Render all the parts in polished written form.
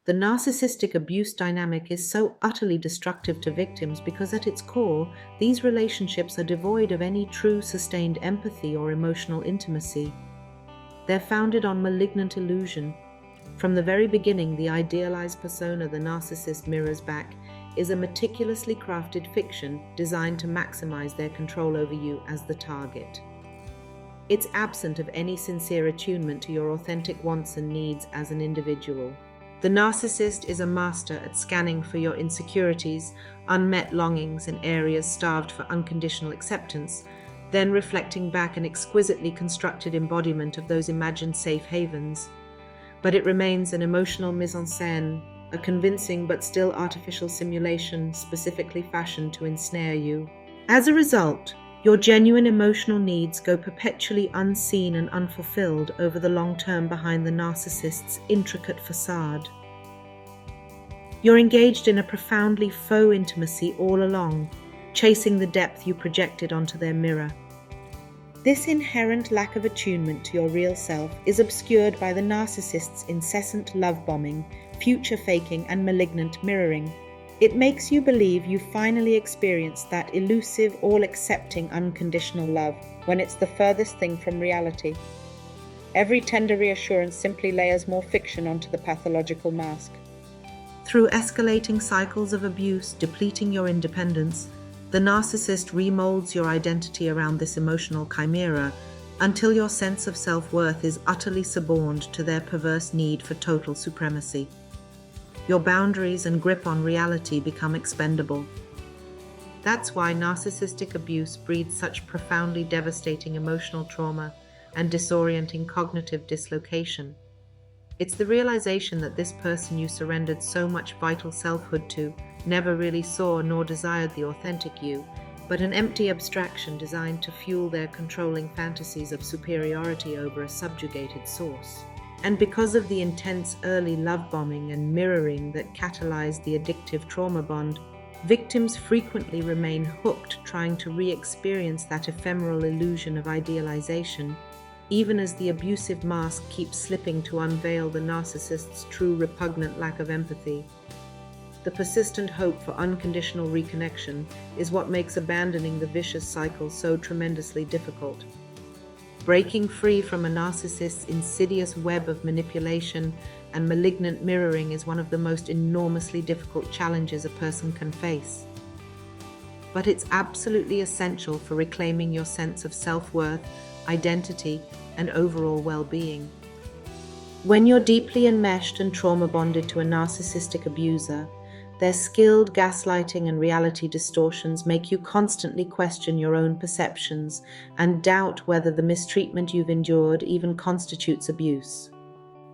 The narcissistic abuse dynamic is so utterly destructive to victims because at its core, these relationships are devoid of any true sustained empathy or emotional intimacy. They're founded on malignant illusion. From the very beginning, the idealized persona the narcissist mirrors back is a meticulously crafted fiction designed to maximize their control over you as the target. It's absent of any sincere attunement to your authentic wants and needs as an individual. The narcissist is a master at scanning for your insecurities, unmet longings, and areas starved for unconditional acceptance, then reflecting back an exquisitely constructed embodiment of those imagined safe havens. But it remains an emotional mise-en-scène, a convincing but still artificial simulation specifically fashioned to ensnare you. As a result, your genuine emotional needs go perpetually unseen and unfulfilled over the long term behind the narcissist's intricate facade. You're engaged in a profoundly faux intimacy all along, chasing the depth you projected onto their mirror. This inherent lack of attunement to your real self is obscured by the narcissist's incessant love bombing, future faking, and malignant mirroring. It makes you believe you finally experienced that elusive, all-accepting, unconditional love, when it's the furthest thing from reality. Every tender reassurance simply layers more fiction onto the pathological mask. Through escalating cycles of abuse, depleting your independence, the narcissist remolds your identity around this emotional chimera until your sense of self-worth is utterly suborned to their perverse need for total supremacy. Your boundaries and grip on reality become expendable. That's why narcissistic abuse breeds such profoundly devastating emotional trauma and disorienting cognitive dislocation. It's the realization that this person you surrendered so much vital selfhood to never really saw nor desired the authentic you, but an empty abstraction designed to fuel their controlling fantasies of superiority over a subjugated source. And because of the intense early love bombing and mirroring that catalyzed the addictive trauma bond, victims frequently remain hooked trying to re-experience that ephemeral illusion of idealization, even as the abusive mask keeps slipping to unveil the narcissist's true repugnant lack of empathy. The persistent hope for unconditional reconnection is what makes abandoning the vicious cycle so tremendously difficult. Breaking free from a narcissist's insidious web of manipulation and malignant mirroring is one of the most enormously difficult challenges a person can face. But it's absolutely essential for reclaiming your sense of self-worth, identity, and overall well-being. When you're deeply enmeshed and trauma-bonded to a narcissistic abuser, their skilled gaslighting and reality distortions make you constantly question your own perceptions and doubt whether the mistreatment you've endured even constitutes abuse.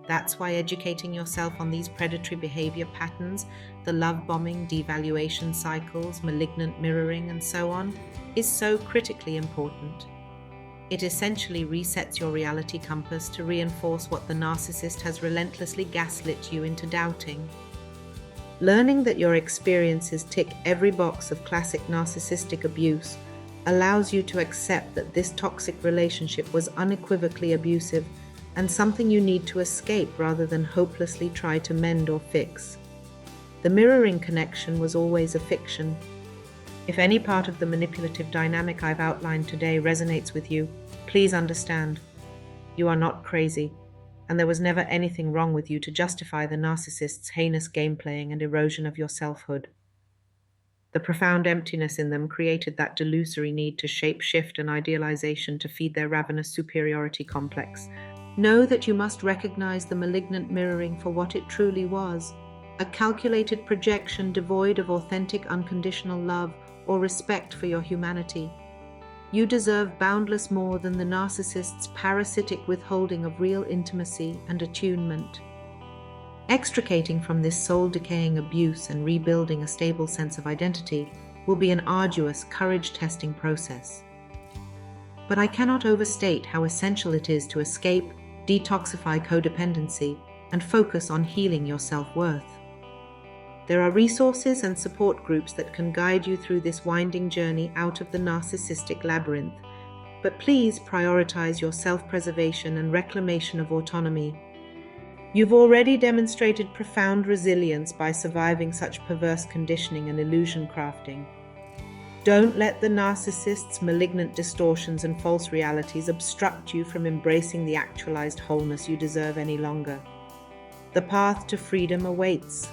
That's why educating yourself on these predatory behavior patterns, the love bombing, devaluation cycles, malignant mirroring, and so on, is so critically important. It essentially resets your reality compass to reinforce what the narcissist has relentlessly gaslit you into doubting. Learning that your experiences tick every box of classic narcissistic abuse allows you to accept that this toxic relationship was unequivocally abusive and something you need to escape rather than hopelessly try to mend or fix. The mirroring connection was always a fiction. If any part of the manipulative dynamic I've outlined today resonates with you, please understand, you are not crazy, and there was never anything wrong with you to justify the narcissist's heinous game-playing and erosion of your selfhood. The profound emptiness in them created that delusory need to shape-shift and idealization to feed their ravenous superiority complex. Know that you must recognize the malignant mirroring for what it truly was, a calculated projection devoid of authentic unconditional love or respect for your humanity. You deserve boundless more than the narcissist's parasitic withholding of real intimacy and attunement. Extricating from this soul-decaying abuse and rebuilding a stable sense of identity will be an arduous, courage-testing process. But I cannot overstate how essential it is to escape, detoxify codependency, and focus on healing your self-worth. There are resources and support groups that can guide you through this winding journey out of the narcissistic labyrinth, but please prioritize your self-preservation and reclamation of autonomy. You've already demonstrated profound resilience by surviving such perverse conditioning and illusion crafting. Don't let the narcissist's malignant distortions and false realities obstruct you from embracing the actualized wholeness you deserve any longer. The path to freedom awaits.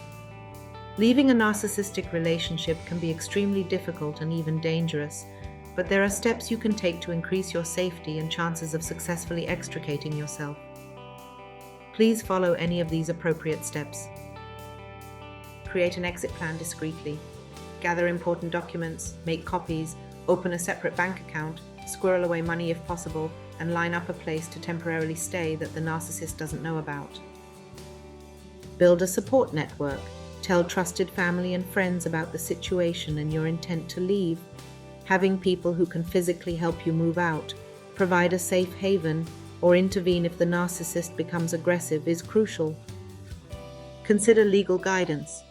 Leaving a narcissistic relationship can be extremely difficult and even dangerous, but there are steps you can take to increase your safety and chances of successfully extricating yourself. Please follow any of these appropriate steps. Create an exit plan discreetly. Gather important documents, make copies, open a separate bank account, squirrel away money if possible, and line up a place to temporarily stay that the narcissist doesn't know about. Build a support network. Tell trusted family and friends about the situation and your intent to leave. Having people who can physically help you move out, provide a safe haven, or intervene if the narcissist becomes aggressive is crucial. Consider legal guidance.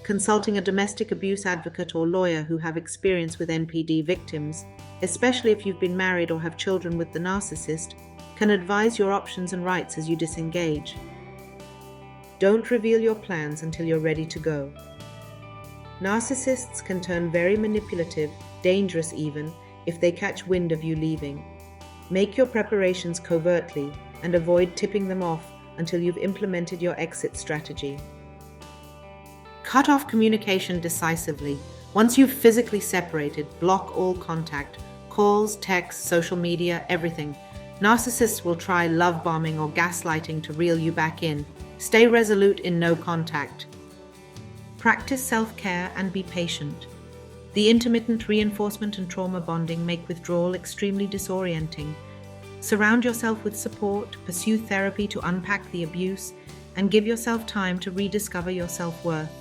Consulting a domestic abuse advocate or lawyer who have experience with NPD victims, especially if you've been married or have children with the narcissist, can advise your options and rights as you disengage. Don't reveal your plans until you're ready to go. Narcissists can turn very manipulative, dangerous even, if they catch wind of you leaving. Make your preparations covertly and avoid tipping them off until you've implemented your exit strategy. Cut off communication decisively. Once you've physically separated, block all contact. Calls, texts, social media, everything. Narcissists will try love bombing or gaslighting to reel you back in. Stay resolute in no contact. Practice self-care and be patient. The intermittent reinforcement and trauma bonding make withdrawal extremely disorienting. Surround yourself with support, pursue therapy to unpack the abuse, and give yourself time to rediscover your self-worth.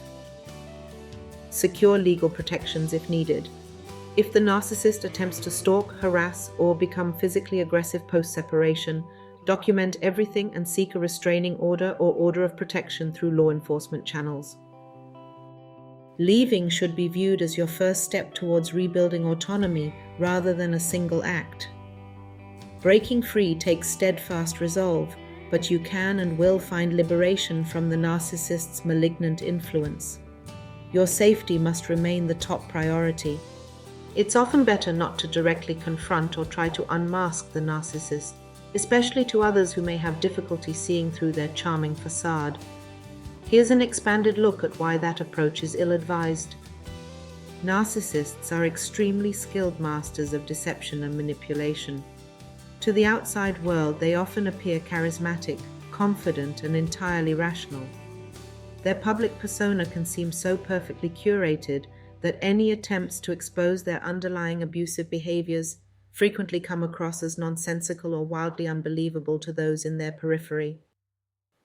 Secure legal protections if needed. If the narcissist attempts to stalk, harass, or become physically aggressive post-separation, document everything and seek a restraining order or order of protection through law enforcement channels. Leaving should be viewed as your first step towards rebuilding autonomy rather than a single act. Breaking free takes steadfast resolve, but you can and will find liberation from the narcissist's malignant influence. Your safety must remain the top priority. It's often better not to directly confront or try to unmask the narcissist, especially to others who may have difficulty seeing through their charming facade. Here's an expanded look at why that approach is ill-advised. Narcissists are extremely skilled masters of deception and manipulation. To the outside world, they often appear charismatic, confident, and entirely rational. Their public persona can seem so perfectly curated that any attempts to expose their underlying abusive behaviors frequently come across as nonsensical or wildly unbelievable to those in their periphery.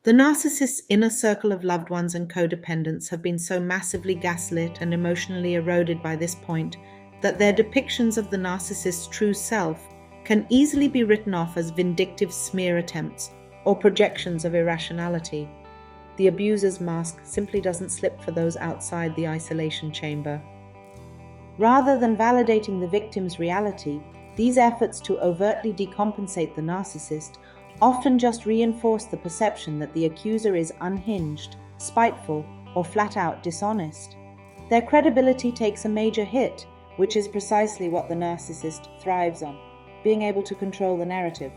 The narcissist's inner circle of loved ones and codependents have been so massively gaslit and emotionally eroded by this point that their depictions of the narcissist's true self can easily be written off as vindictive smear attempts or projections of irrationality. The abuser's mask simply doesn't slip for those outside the isolation chamber. Rather than validating the victim's reality, these efforts to overtly decompensate the narcissist often just reinforce the perception that the accuser is unhinged, spiteful, or flat-out dishonest. Their credibility takes a major hit, which is precisely what the narcissist thrives on, being able to control the narrative.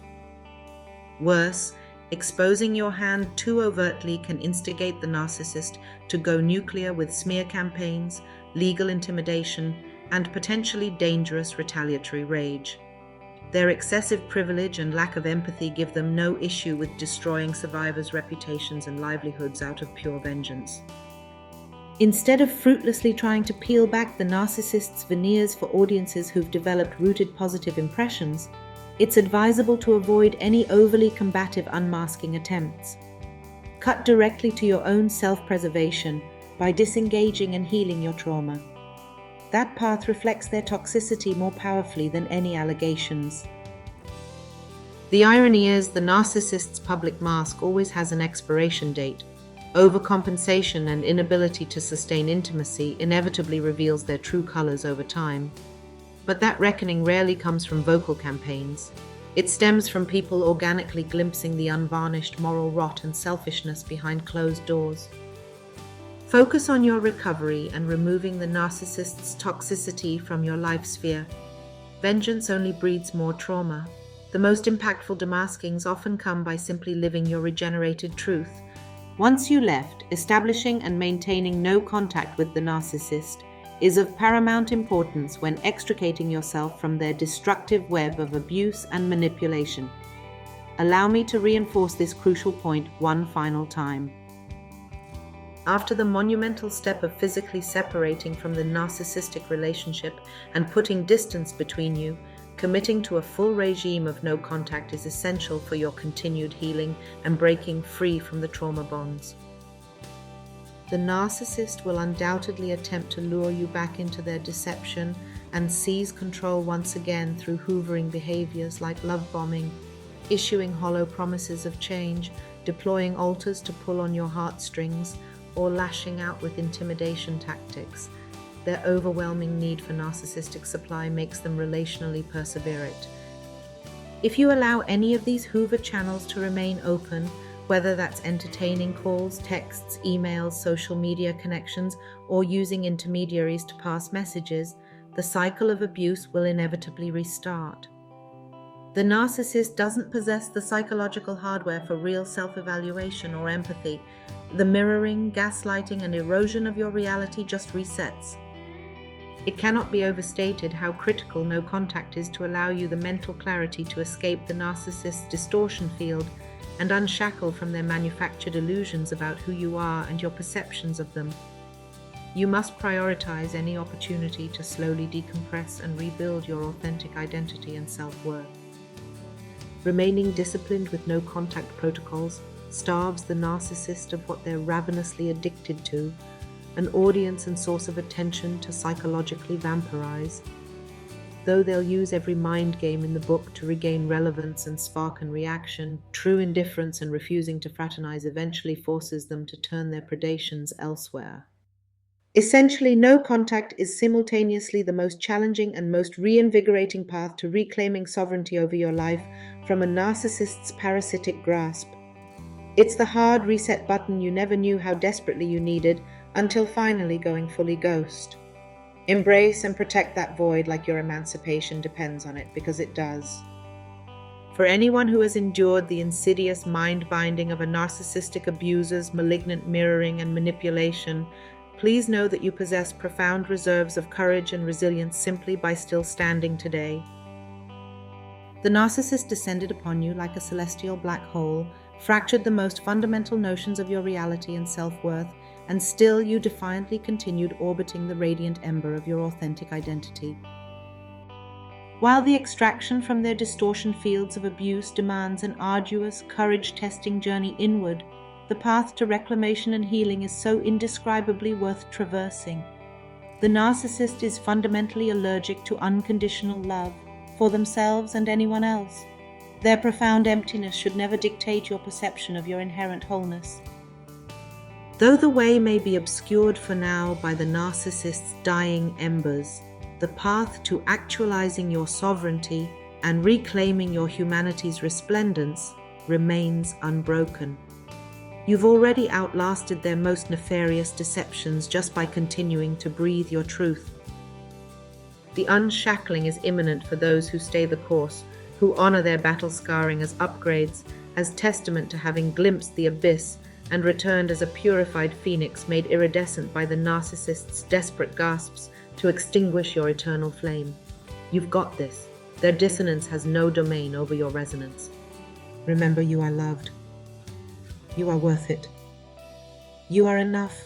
Worse, exposing your hand too overtly can instigate the narcissist to go nuclear with smear campaigns, legal intimidation, and potentially dangerous retaliatory rage. Their excessive privilege and lack of empathy give them no issue with destroying survivors' reputations and livelihoods out of pure vengeance. Instead of fruitlessly trying to peel back the narcissist's veneers for audiences who've developed rooted positive impressions, it's advisable to avoid any overly combative unmasking attempts. Cut directly to your own self-preservation by disengaging and healing your trauma. That path reflects their toxicity more powerfully than any allegations. The irony is, the narcissist's public mask always has an expiration date. Overcompensation and inability to sustain intimacy inevitably reveals their true colors over time. But that reckoning rarely comes from vocal campaigns. It stems from people organically glimpsing the unvarnished moral rot and selfishness behind closed doors. Focus on your recovery and removing the narcissist's toxicity from your life sphere. Vengeance only breeds more trauma. The most impactful demaskings often come by simply living your regenerated truth. Once you left, establishing and maintaining no contact with the narcissist is of paramount importance when extricating yourself from their destructive web of abuse and manipulation. Allow me to reinforce this crucial point one final time. After the monumental step of physically separating from the narcissistic relationship and putting distance between you, committing to a full regime of no contact is essential for your continued healing and breaking free from the trauma bonds. The narcissist will undoubtedly attempt to lure you back into their deception and seize control once again through hoovering behaviors like love bombing, issuing hollow promises of change, deploying altars to pull on your heartstrings, or lashing out with intimidation tactics. Their overwhelming need for narcissistic supply makes them relationally perseverate. If you allow any of these Hoover channels to remain open, whether that's entertaining calls, texts, emails, social media connections, or using intermediaries to pass messages, the cycle of abuse will inevitably restart. The narcissist doesn't possess the psychological hardware for real self-evaluation or empathy. The mirroring, gaslighting, and erosion of your reality just resets. It cannot be overstated how critical no contact is to allow you the mental clarity to escape the narcissist's distortion field and unshackle from their manufactured illusions about who you are and your perceptions of them. You must prioritize any opportunity to slowly decompress and rebuild your authentic identity and self-worth. Remaining disciplined with no contact protocols starves the narcissist of what they're ravenously addicted to, an audience and source of attention to psychologically vampirize. Though they'll use every mind game in the book to regain relevance and spark and reaction, true indifference and refusing to fraternize eventually forces them to turn their predations elsewhere. Essentially, no contact is simultaneously the most challenging and most reinvigorating path to reclaiming sovereignty over your life from a narcissist's parasitic grasp. It's the hard reset button you never knew how desperately you needed until finally going fully ghost. Embrace and protect that void like your emancipation depends on it, because it does. For anyone who has endured the insidious mind-binding of a narcissistic abuser's malignant mirroring and manipulation, please know that you possess profound reserves of courage and resilience simply by still standing today. The narcissist descended upon you like a celestial black hole, fractured the most fundamental notions of your reality and self-worth, and still you defiantly continued orbiting the radiant ember of your authentic identity. While the extraction from their distortion fields of abuse demands an arduous, courage-testing journey inward, the path to reclamation and healing is so indescribably worth traversing. The narcissist is fundamentally allergic to unconditional love, for themselves and anyone else. Their profound emptiness should never dictate your perception of your inherent wholeness. Though the way may be obscured for now by the narcissist's dying embers, the path to actualizing your sovereignty and reclaiming your humanity's resplendence remains unbroken. You've already outlasted their most nefarious deceptions just by continuing to breathe your truth. The unshackling is imminent for those who stay the course, who honor their battle scarring as upgrades, as testament to having glimpsed the abyss and returned as a purified phoenix made iridescent by the narcissist's desperate gasps to extinguish your eternal flame. You've got this. Their dissonance has no domain over your resonance. Remember, you are loved. You are worth it. You are enough.